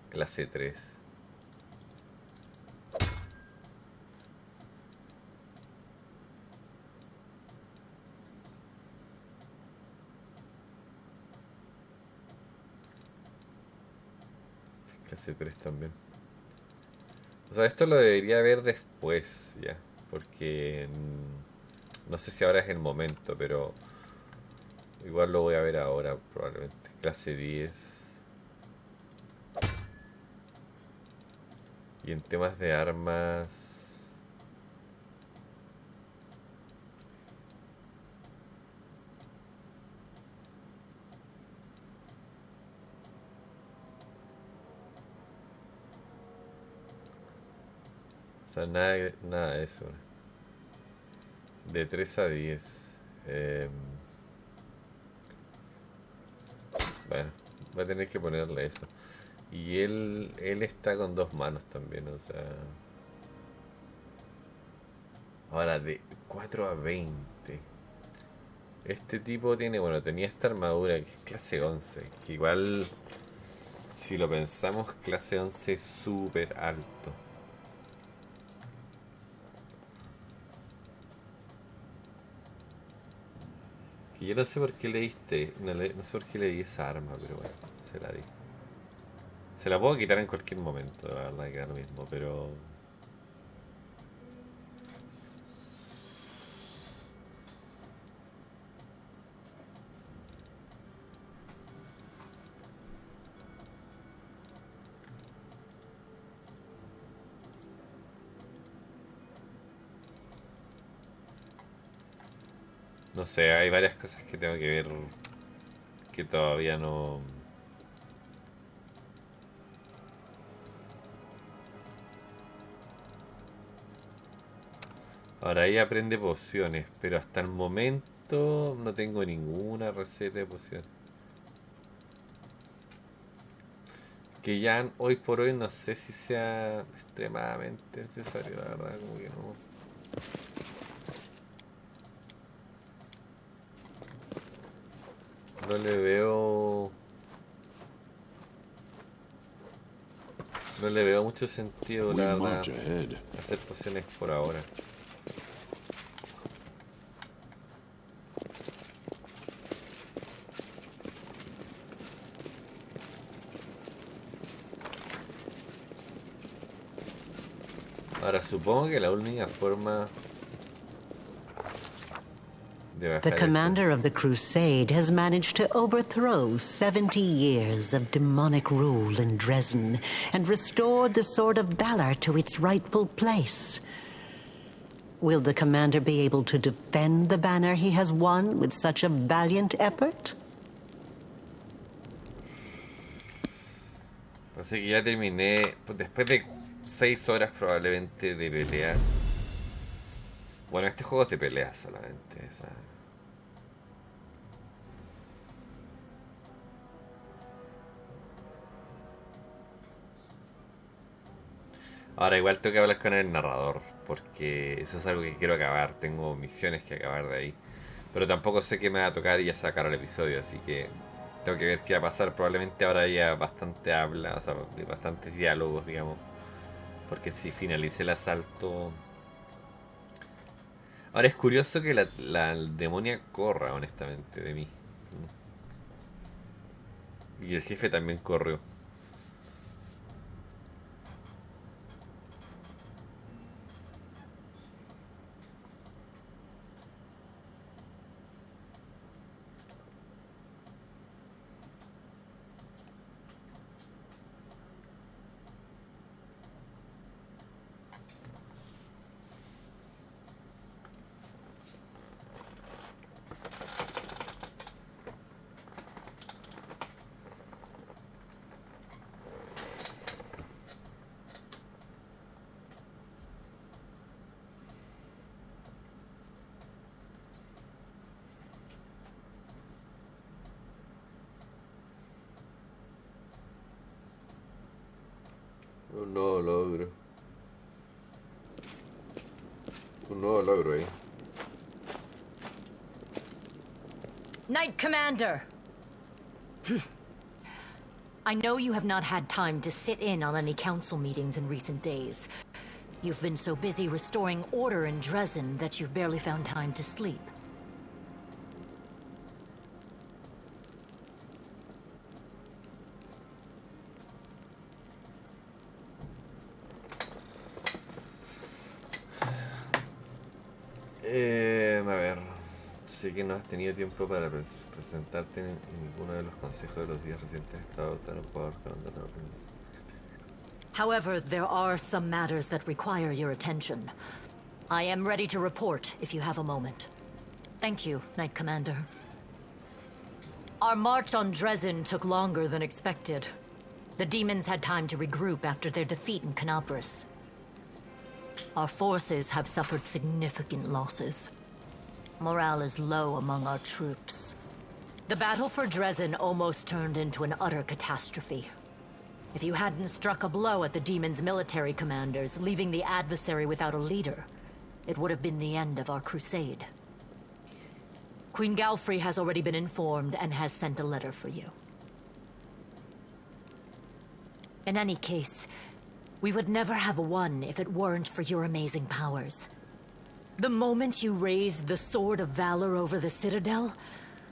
clase 3. Clase 3 también. O sea, esto lo debería ver después ya. Porque no sé si ahora es el momento, pero igual lo voy a ver ahora probablemente. Clase 10. Y en temas de armas... O sea, nada de eso. De 3 a 10. Bueno, voy a tener que ponerle eso. Y él está con 2 manos también, o sea... Ahora, de 4 a 20. Este tipo tiene, bueno, tenía esta armadura que es clase 11. Que igual, si lo pensamos, clase 11 es súper alto. Que yo no sé por qué le diste, no sé por qué le di esa arma, pero bueno, se la di. Se la puedo quitar en cualquier momento, la verdad que da lo mismo, pero... No sé, hay varias cosas que tengo que ver que todavía no... Ahora ahí aprende pociones, pero hasta el momento no tengo ninguna receta de poción. Que ya hoy por hoy no sé si sea extremadamente necesario, la verdad, como que no. No le veo... No le veo mucho sentido, la verdad, hacer pociones por ahora. Ahora supongo que la única forma de bajar The commander of the crusade has managed to overthrow 70 years of demonic rule in Dresden and restored the Sword of Valor to its rightful place. Will the commander be able to defend the banner he has won with such a valiant effort? Así que ya terminé, pues después de 6 horas probablemente de pelea. Bueno, este juego es de pelea solamente, ¿sabes? Ahora igual tengo que hablar con el narrador, porque eso es algo que quiero acabar. Tengo misiones que acabar de ahí. Pero tampoco sé qué me va a tocar y ya sacar el episodio, así que tengo que ver qué va a pasar. Probablemente ahora haya bastante habla, o sea, bastantes diálogos, digamos. Porque si finalicé el asalto... Ahora es curioso que la demonia corra, honestamente, de mí. Y el jefe también corrió. Un nuevo logro. Un nuevo logro ahí. Knight Commander! I know you have not had time to sit in on any council meetings in recent days. You've been so busy restoring order in Dresden that you've barely found time to sleep. A ver, sé que no has tenido tiempo para presentarte en ninguno de los consejos de los días recientes. Estado tan ocupado buscando la opinión. However, there are some matters that require your attention. I am ready to report if you have a moment. Thank you, Knight Commander. Our march on Dresden took longer than expected. The demons had time to regroup after their defeat in Canabris. Our forces have suffered significant losses. Morale is low among our troops. The battle for Dresden almost turned into an utter catastrophe. If you hadn't struck a blow at the demons' military commanders, leaving the adversary without a leader, it would have been the end of our crusade. Queen Galfrey has already been informed and has sent a letter for you. In any case, we would never have won if it weren't for your amazing powers. The moment you raised the Sword of Valor over the Citadel,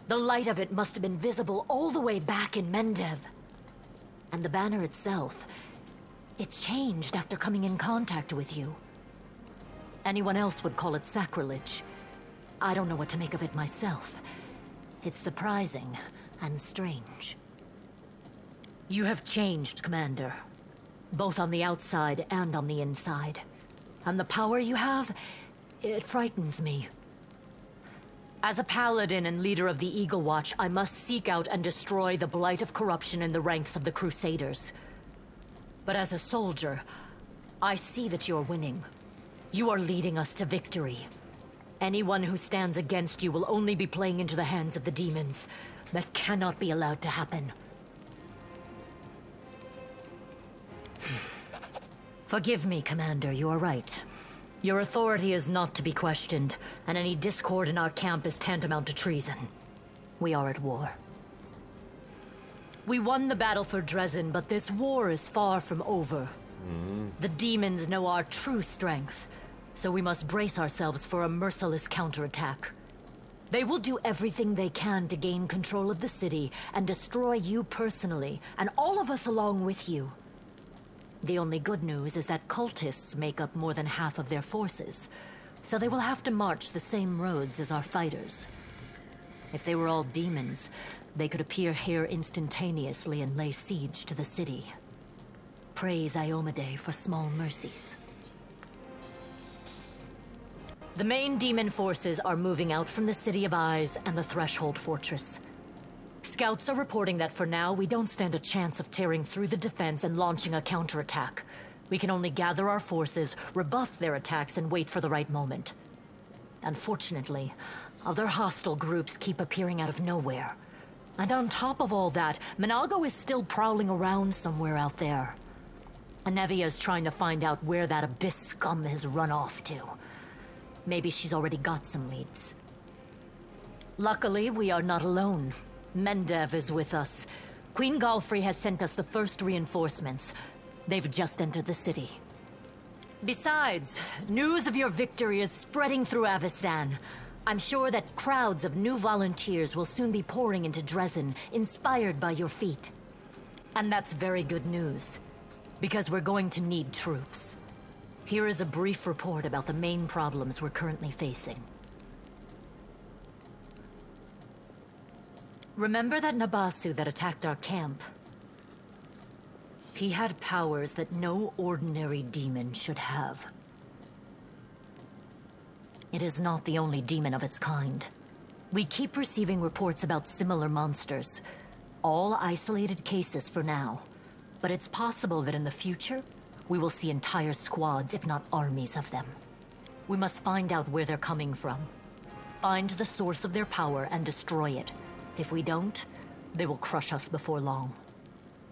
the light of it must have been visible all the way back in Mendev. And the banner itself, it changed after coming in contact with you. Anyone else would call it sacrilege. I don't know what to make of it myself. It's surprising and strange. You have changed, Commander. Both on the outside and on the inside. And the power you have, it frightens me. As a paladin and leader of the Eagle Watch, I must seek out and destroy the blight of corruption in the ranks of the Crusaders. But as a soldier, I see that you're winning. You are leading us to victory. Anyone who stands against you will only be playing into the hands of the demons. That cannot be allowed to happen. Forgive me, Commander, you are right. Your authority is not to be questioned, and any discord in our camp is tantamount to treason. We are at war. We won the battle for Dresden, but this war is far from over. The demons know our true strength, so we must brace ourselves for a merciless counterattack. They will do everything they can to gain control of the city and destroy you personally, and all of us along with you. The only good news is that cultists make up more than half of their forces, so they will have to march the same roads as our fighters. If they were all demons, they could appear here instantaneously and lay siege to the city. Praise Iomade for small mercies. The main demon forces are moving out from the City of Eyes and the Threshold Fortress. Scouts are reporting that for now, we don't stand a chance of tearing through the defense and launching a counterattack. We can only gather our forces, rebuff their attacks, and wait for the right moment. Unfortunately, other hostile groups keep appearing out of nowhere. And on top of all that, Minago is still prowling around somewhere out there. Anevia is trying to find out where that abyss scum has run off to. Maybe she's already got some leads. Luckily, we are not alone. Mendev is with us. Queen Galfrey has sent us the first reinforcements. They've just entered the city. Besides, news of your victory is spreading through Avestan. I'm sure that crowds of new volunteers will soon be pouring into Dresden, inspired by your feat. And that's very good news, because we're going to need troops. Here is a brief report about the main problems we're currently facing. Remember that Nabasu that attacked our camp? He had powers that no ordinary demon should have. It is not the only demon of its kind. We keep receiving reports about similar monsters. All isolated cases for now. But it's possible that in the future, we will see entire squads, if not armies of them. We must find out where they're coming from. Find the source of their power and destroy it. If we don't, they will crush us before long.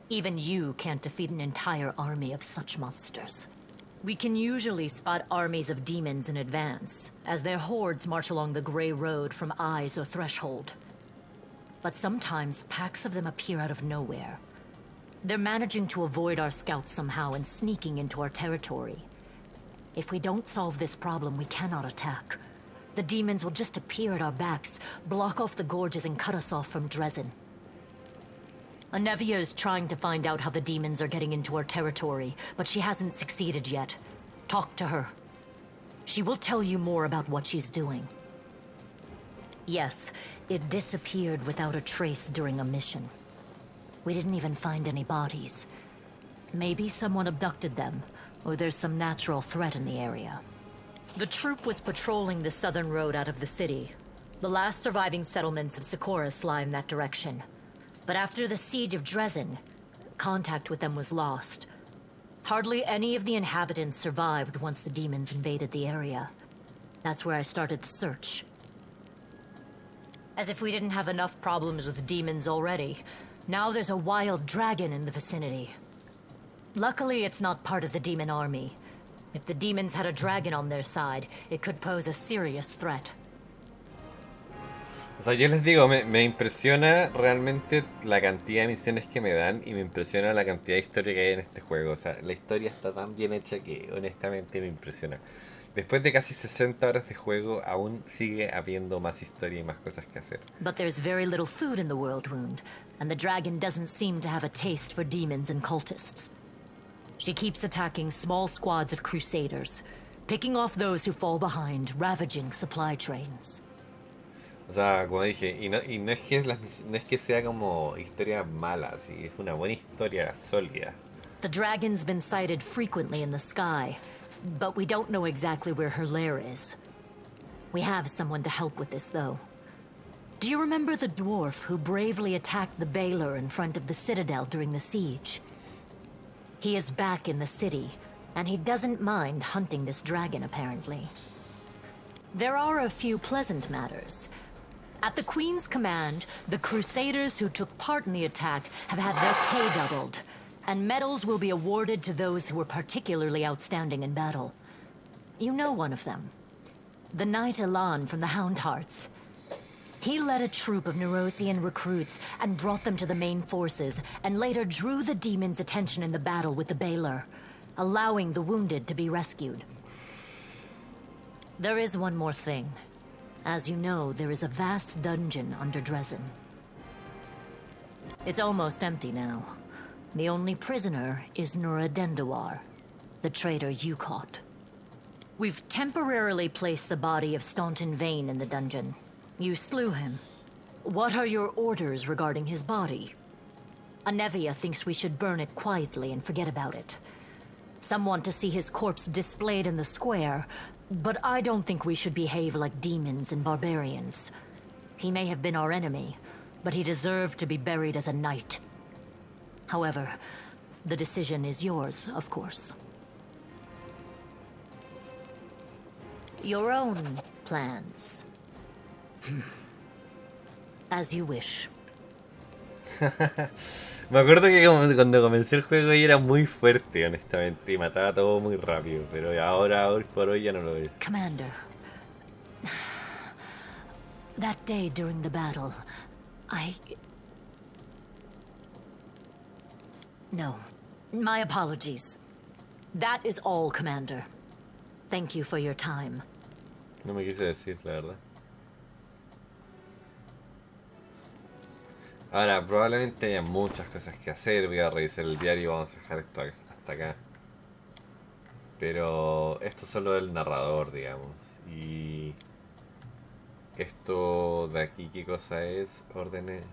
Even you can't defeat an entire army of such monsters. We can usually spot armies of demons in advance, as their hordes march along the Grey Road from Eyes or Threshold. But sometimes packs of them appear out of nowhere. They're managing to avoid our scouts somehow and sneaking into our territory. If we don't solve this problem, we cannot attack. The demons will just appear at our backs, block off the gorges, and cut us off from Dresden. Anevia is trying to find out how the demons are getting into our territory, but she hasn't succeeded yet. Talk to her. She will tell you more about what she's doing. Yes, it disappeared without a trace during a mission. We didn't even find any bodies. Maybe someone abducted them, or there's some natural threat in the area. The troop was patrolling the southern road out of the city. The last surviving settlements of Socorus lie in that direction. But after the siege of Dresden, contact with them was lost. Hardly any of the inhabitants survived once the demons invaded the area. That's where I started the search. As if we didn't have enough problems with demons already, now there's a wild dragon in the vicinity. Luckily, it's not part of the demon army. If the demons had a dragon on their side, it could pose a serious threat. O sea, yo les digo, me impresiona realmente la cantidad de misiones que me dan y me impresiona la cantidad de historia que hay en este juego. O sea, la historia está tan bien hecha que honestamente me impresiona. Después de casi 60 horas de juego, aún sigue habiendo más historia y más cosas que hacer. But there's very little food in the World Wound, and the dragon doesn't seem to have a taste for demons and cultists. She keeps attacking small squads of crusaders, picking off those who fall behind, ravaging supply trains. O sea, como dije, y no es que no es que sea como historia mala, sí, es una buena historia sólida. The dragon's been sighted frequently in the sky, but we don't know exactly where her lair is. We have someone to help with this, though. Do you remember the dwarf who bravely attacked the Baylor in front of the citadel during the siege? He is back in the city, and he doesn't mind hunting this dragon, apparently. There are a few pleasant matters. At the Queen's command, the Crusaders who took part in the attack have had their pay doubled, and medals will be awarded to those who were particularly outstanding in battle. You know one of them. The Knight Elan from the Houndhearts. He led a troop of Nerosian recruits and brought them to the main forces, and later drew the demon's attention in the battle with the Baylor, allowing the wounded to be rescued. There is one more thing. As you know, there is a vast dungeon under Dresden. It's almost empty now. The only prisoner is Nuradendawar, the traitor you caught. We've temporarily placed the body of Staunton Vane in the dungeon. You slew him. What are your orders regarding his body? Anevia thinks we should burn it quietly and forget about it. Some want to see his corpse displayed in the square, but I don't think we should behave like demons and barbarians. He may have been our enemy, but he deserved to be buried as a knight. However, the decision is yours, of course. Your own plans. As you wish. Me acuerdo que cuando comencé el juego ella era muy fuerte, honestamente, y mataba todo muy rápido, pero ahora, hoy por hoy, ya no lo veo. Commander, that day during the battle, No, my apologies. That is all, Commander. Thank you for your time. No me quise decir, la verdad. Ahora, probablemente haya muchas cosas que hacer. Voy a revisar el diario y vamos a dejar esto hasta acá. Pero esto es solo del narrador, digamos. Y esto de aquí, ¿qué cosa es? Ordena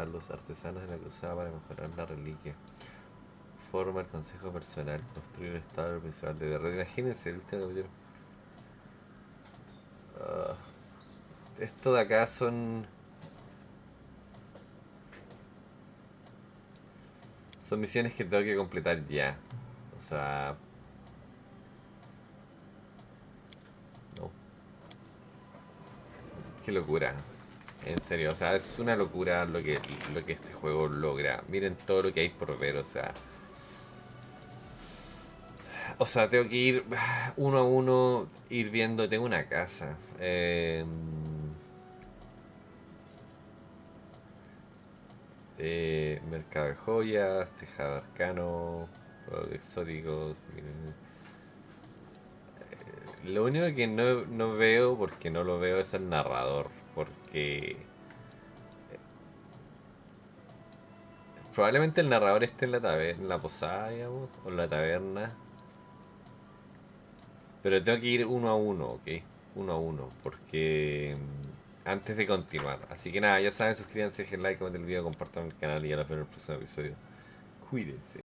a los artesanos de la cruzada para mejorar la reliquia. Forma el consejo personal. Construir el estado principal de derrota. Imagínense, ¿viste? Esto de acá son misiones que tengo que completar ya. O sea, no. Qué locura. En serio, o sea, es una locura lo que este juego logra. Miren todo lo que hay por ver, o sea, tengo que ir uno a uno, ir viendo. Tengo una casa. Mercado de joyas, tejado arcano, juegos exóticos. Lo único que no veo, porque no lo veo, es el narrador. Porque probablemente el narrador esté en la taberna, en la posada, digamos, o en la taberna. Pero tengo que ir uno a uno, ¿ok? Uno a uno, porque antes de continuar. Así que nada, ya saben, suscríbanse, dejen like, comenten el video, compartan el canal y ya los veo en el próximo episodio. Cuídense.